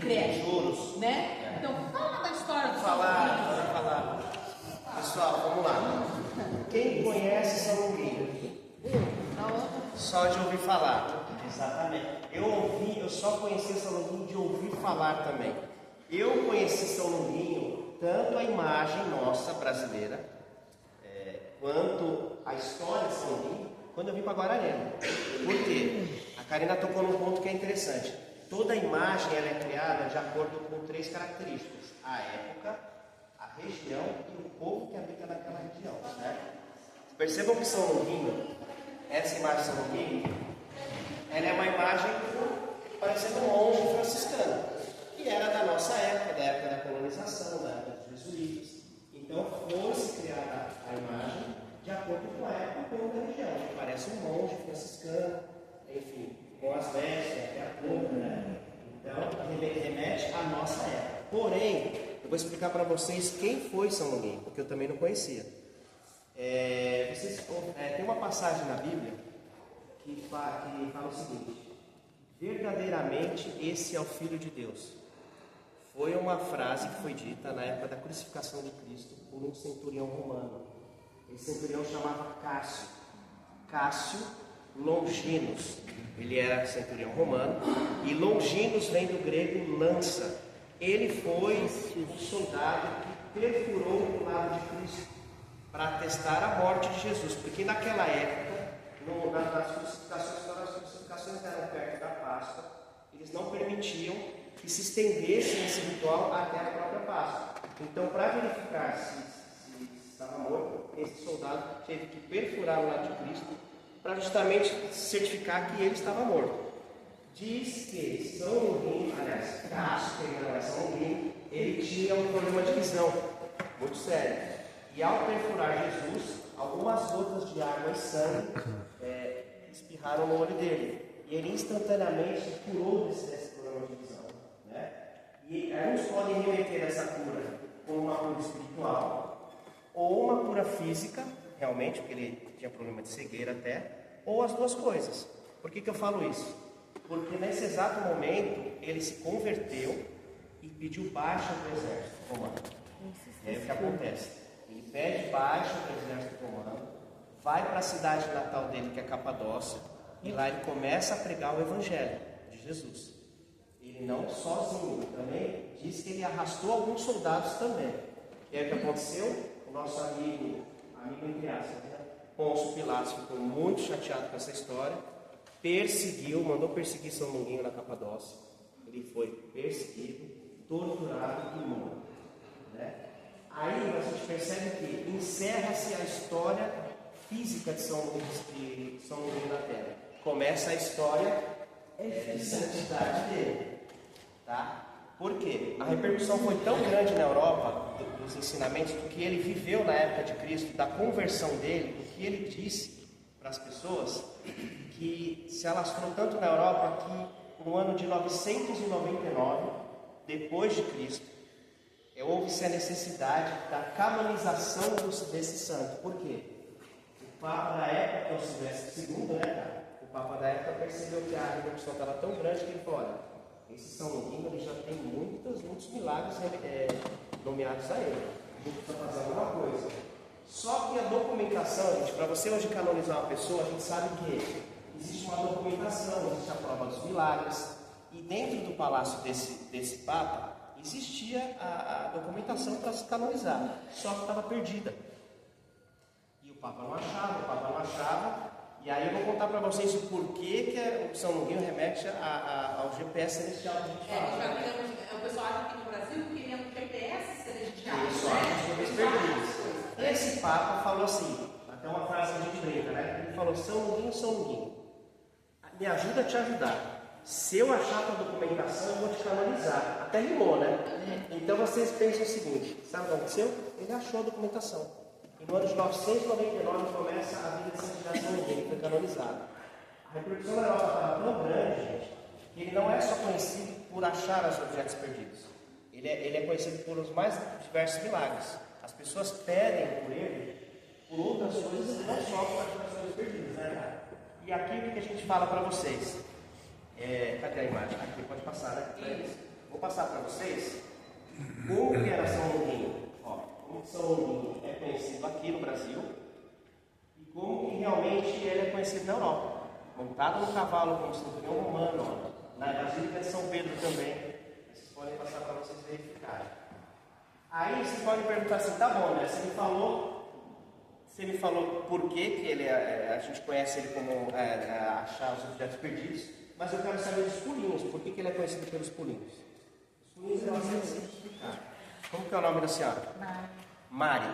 crédito. Juros. Né? Então, fala da história do Falar. Pessoal, vamos lá. Quem conhece São Longuinho? Só de ouvir falar. Exatamente. Eu só conheci São Longuinho de ouvir falar também. Eu conheci São Longuinho, tanto a imagem nossa brasileira, quanto a história de São Longuinho, quando eu vim para Guararema. Por quê? A Karina tocou num ponto que é interessante. Toda imagem ela é criada de acordo com 3 características: a época, a região e o povo que habita naquela região. Certo? Percebam que São Longuinho, essa imagem de São Longuinho, ela é uma imagem parecendo um monge franciscano, que era da nossa época, da época da colonização, da época dos jesuítas. Então foi-se criada a imagem de acordo com a época e com a região, que parece um monge franciscano, enfim, com as vestes, até a cor, né? Então remete à nossa época. Porém, eu vou explicar para vocês quem foi São Longuinho, porque eu também não conhecia. Tem uma passagem na Bíblia que fala o seguinte: verdadeiramente esse é o Filho de Deus. Foi uma frase que foi dita na época da crucificação de Cristo por um centurião romano. Esse centurião chamava Cássio Longinos. Ele era centurião romano, e Longinos vem do grego lança. Ele foi um soldado que perfurou o lado de Cristo para atestar a morte de Jesus, porque naquela época, nas crucificações, quando as crucificações eram perto da Páscoa, eles não permitiam que se estendesse esse ritual até a própria Páscoa. Então, para verificar se estava morto, esse soldado teve que perfurar o lado de Cristo para justamente certificar que ele estava morto. Diz que São Longuinho, aliás, Cássio, que era São Longuinho, ele tinha um problema de visão muito sério. E ao perfurar Jesus, algumas gotas de água e sangue espirraram no olho dele. E ele instantaneamente curou desse problema de visão. Né? E alguns podem remeter essa cura como uma cura espiritual, ou uma cura física, realmente, porque ele tinha problema de cegueira até, ou as duas coisas. Por que eu falo isso? Porque nesse exato momento ele se converteu e pediu baixa do exército romano. É o que acontece. Ele pede baixa do exército romano, vai para a cidade natal dele, que é Capadócia, e lá ele começa a pregar o evangelho de Jesus. Ele não sozinho, também diz que ele arrastou alguns soldados também. E aí o que aconteceu? O nosso amigo entre aspas, né? Pôncio Pilatos ficou muito chateado com essa história, mandou perseguir São Longuinho na Capadócia. Ele foi perseguido, torturado e morto. Né? Aí a gente percebe que encerra-se a história física de São Longuinho na Terra. Começa a história de santidade dele. Tá? Por quê? A repercussão foi tão grande na Europa dos ensinamentos, do que ele viveu na época de Cristo, da conversão dele, do que ele disse para as pessoas, que se alastrou tanto na Europa que no ano de 999, depois de Cristo, houve-se a necessidade da canonização desse santo. Por quê? O Papa da época, que é o Silvestre II, né? O Papa da época percebeu que a repercussão estava tão grande que ele falou: olha, esse São Longuinho ele já tem muitos milagres nomeados a ele. A gente precisa fazer alguma coisa. Só que a documentação, gente, para você hoje canonizar uma pessoa, a gente sabe que existe uma documentação, existe a prova dos milagres. E dentro do palácio desse Papa, existia a documentação para se canonizar, só que estava perdida. E o Papa não achava. E aí eu vou contar para vocês o porquê que o São Longuinho remete ao GPS celestial que a gente fala. O pessoal acha que no Brasil queria um GPS celestial. Isso, os perdidos. Esse Papa falou assim, até uma frase que a gente brinca, né? Ele falou: São Longuinho, me ajuda a te ajudar. Se eu achar a tua documentação, eu vou te canonizar. Até rimou, né? Então vocês pensam o seguinte: sabe o que aconteceu? Ele achou a documentação. E no ano de 999 começa a vida de santidade de São Longuinho, ele foi canonizado. A repercussão na Europa estava tão grande, gente, que ele não é só conhecido por achar os objetos perdidos. Ele é conhecido por os mais diversos milagres. As pessoas pedem por ele por outras coisas, não só por achar as coisas perdidas, né, cara? E aqui o que a gente fala para vocês? Cadê a imagem? Aqui, pode passar, né? Vou passar para vocês como que era São Longuinho. Ó, como que São Longuinho é conhecido aqui no Brasil e como que realmente ele é conhecido na Europa. Montado no cavalo como centurião romano, ó, na Basílica de São Pedro também. Vocês podem passar para vocês verificarem. Aí você pode perguntar assim, tá bom, né? Você me falou por que ele a gente conhece ele como achar os objetos perdidos, mas eu quero saber dos pulinhos, por que ele é conhecido pelos pulinhos? Os pulinhos é bastante simplificado. Como que é o nome da senhora? Mari.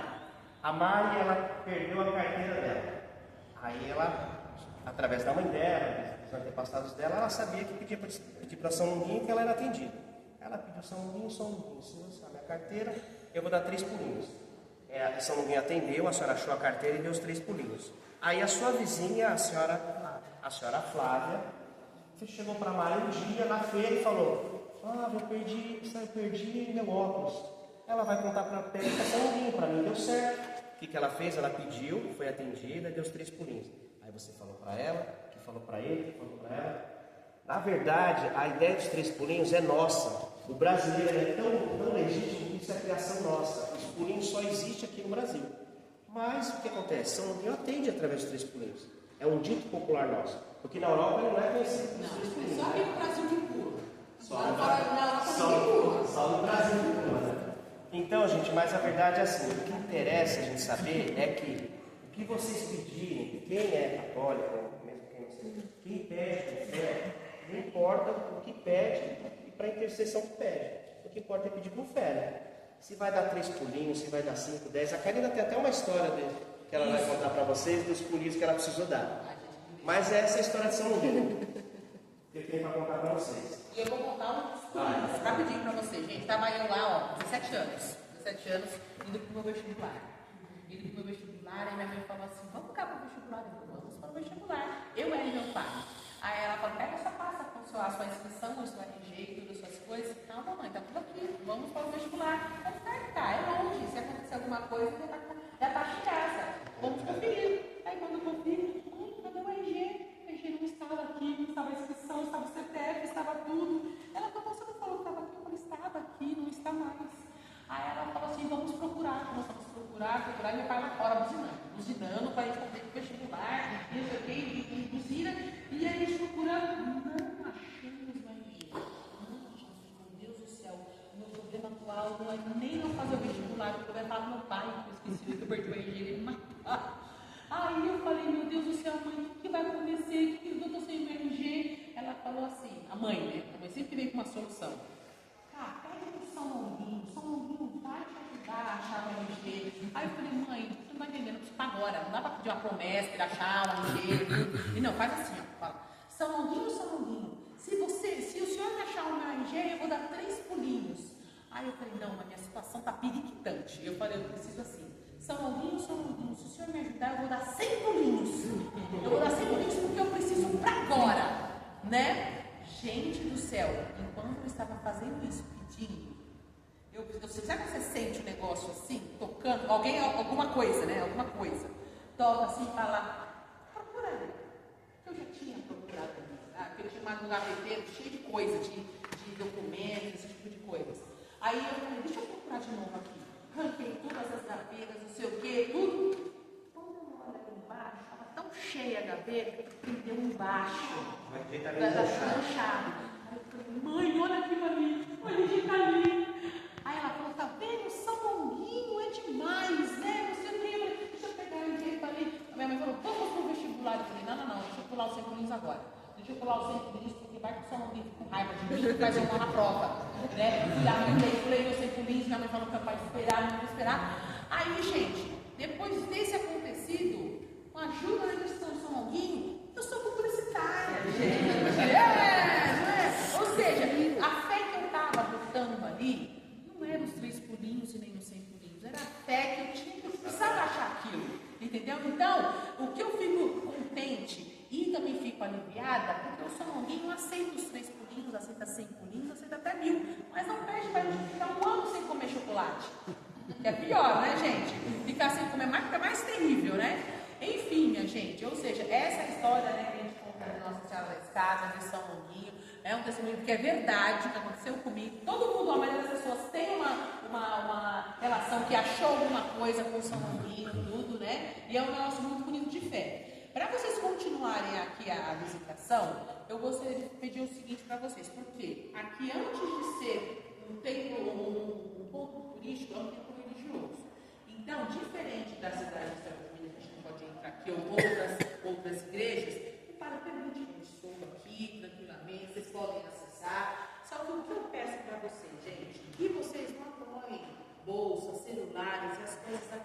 A Mari, ela perdeu a carteira dela. Aí ela, através da mãe dela, dos antepassados dela, ela sabia que pedir para São Longuinho que ela era atendida. Ela pediu São Longuinho, se você a minha carteira, eu vou dar 3 pulinhos. São Longuinho atendeu, a senhora achou a carteira e deu os 3 pulinhos. Aí a sua vizinha, a senhora Flávia, chegou para a Mari um dia na feira e falou: eu perdi meu óculos. Ela vai contar para São Longuinho, para mim deu certo. O que ela fez? Ela pediu, foi atendida e deu os 3 pulinhos. Aí você falou para ela, que falou para ele, que falou para ela. Na verdade, a ideia dos 3 pulinhos é nossa. O brasileiro é tão legítimo que isso é criação nossa. Os pulinhos só existem aqui no Brasil. Mas o que acontece? São Longuinho atende através dos 3 pulinhos. É um dito popular nosso. Porque na Europa ele não é conhecido pelos 3 pulinhos. Só aqui no Brasil que pula. Só no Brasil que pula. Então, gente, mas a verdade é assim, o que interessa a gente saber é que o que vocês pedirem, quem é católico, mesmo quem não seja, quem pede com fé, não importa o que pede e para a intercessão que pede. O que importa é pedir com fé, né? Se vai dar 3 pulinhos, se vai dar 5, 10, a Karina tem até uma história dele, que ela vai contar para vocês dos pulinhos que ela precisou dar. Mas essa é a história de São Longuinho. Eu tenho para contar para vocês. E eu vou contar um rapidinho para vocês, gente. Estava eu lá, 17 anos, indo para o meu vestibular. Aí minha mãe falou assim: vamos ficar para o vestibular? Eu falei: vamos para o vestibular. Eu era meu pai. Aí ela falou: pega a sua pasta com a sua inscrição, o seu RG, todas as suas coisas. Não, mamãe, tá tudo aqui. Vamos para o vestibular. Eu falei: tá, é longe. Se acontecer alguma coisa, já tá em casa. Vamos conferir. Aí quando eu conferi, cadê o RG? O RG não estava aqui, não estava a inscrição, estava o CPF, estava tudo. Ela falou: você não falou que estava aqui? Eu falei: estava aqui, não está mais. Aí ela falou assim: vamos procurar. Começamos a procurar, e meu pai lá fora buzinando para a gente poder ir para o vestibular, e não sei o que, e buzina. E aí a gente procurando, não achamos mais. Meu Deus do céu, o meu problema atual não é nem não fazer o vestibular, o problema estava no meu pai, que eu esqueci que eu perdi o RG, ele me matar. Aí eu falei: meu Deus do céu, mãe, o que vai acontecer? Eu estou sem o RG. Ela falou assim, a mãe, né? A mãe sempre vem com uma solução. Pede pro São Longuinho vai te ajudar a achar o RG. Aí eu falei: mãe, você não vai entendendo, preciso para agora. Não dá para pedir uma promessa, para achar o RG. E não, faz assim, ó. Fala: São Longuinho, se o senhor me achar o meu RG, eu vou dar 3 pulinhos. Aí eu falei: não, a minha situação está periquitante. Eu falei: eu preciso assim. São Longuinho, se o senhor me ajudar, eu vou dar 100 pulinhos. Eu vou dar 100 pulinhos porque eu preciso para agora, né? Gente do céu, enquanto eu estava fazendo isso, pedindo, sabe quando você sente um negócio assim, tocando, alguma coisa, né? Alguma coisa. Toca assim e fala: procura aí. Eu já tinha procurado ali, porque eu tinha um gaveteiro cheio de coisa, de documentos, esse tipo de coisas. Aí eu falei: deixa eu procurar de novo aqui. Ranquei todas as gavetas, não sei o que, tudo. Quando eu olho aqui embaixo, estava tão cheia a gaveta que prendeu embaixo. Da chave. Aí eu falei: mãe, olha aquilo ali, o RG está ali. Aí ela falou: tá vendo? São Longuinho é demais, né? Você lembra? Deixa eu pegar o RG e falei. A minha mãe falou: vamos pro vestibular. Eu falei: não, deixa eu pular os 100 pulinhos agora. Deixa eu pular os 100 pulinhos, porque vai que o São Longuinho fica com raiva de mim e faz eu mal na prova. Né? E aí eu pulei os 100 pulinhos, minha mãe falou que eu pai não vou esperar. Aí, gente, depois desse acontecido, com a ajuda da instituição São Longuinho, eu sou publicitária, gente. Ou seja, a fé que eu estava botando ali não era os 3 pulinhos e nem os 100 pulinhos, era a fé que eu tinha que precisava achar aquilo, entendeu? Então, o que eu fico contente e também fico aliviada, porque o São Longuinho aceita os 3 pulinhos, aceita 100 pulinhos, aceita até 1000, mas não pede para a gente ficar um ano sem comer chocolate. É pior, né, gente? Ficar sem comer é mais terrível, né? Enfim, minha gente, ou seja, essa história, né, que a gente conta da Nossa Senhora da Escada, de São Longuinho, É um testemunho que é verdade, que aconteceu comigo. Todo mundo, a maioria das pessoas tem uma relação que achou alguma coisa com São Longuinho, tudo, né? E é um negócio muito bonito de fé. Para vocês continuarem aqui a visitação, eu gostaria de pedir o seguinte para vocês, porque aqui, antes de ser um templo, um ponto turístico, é um templo religioso. Então, diferente da cidade de São Paulo, a gente não pode entrar aqui, ou outras igrejas, o padre permite que a gente suba aqui tranquilamente, vocês podem acessar. Só que o que eu peço para vocês, gente, que vocês não apoiem bolsas, celulares, as coisas aqui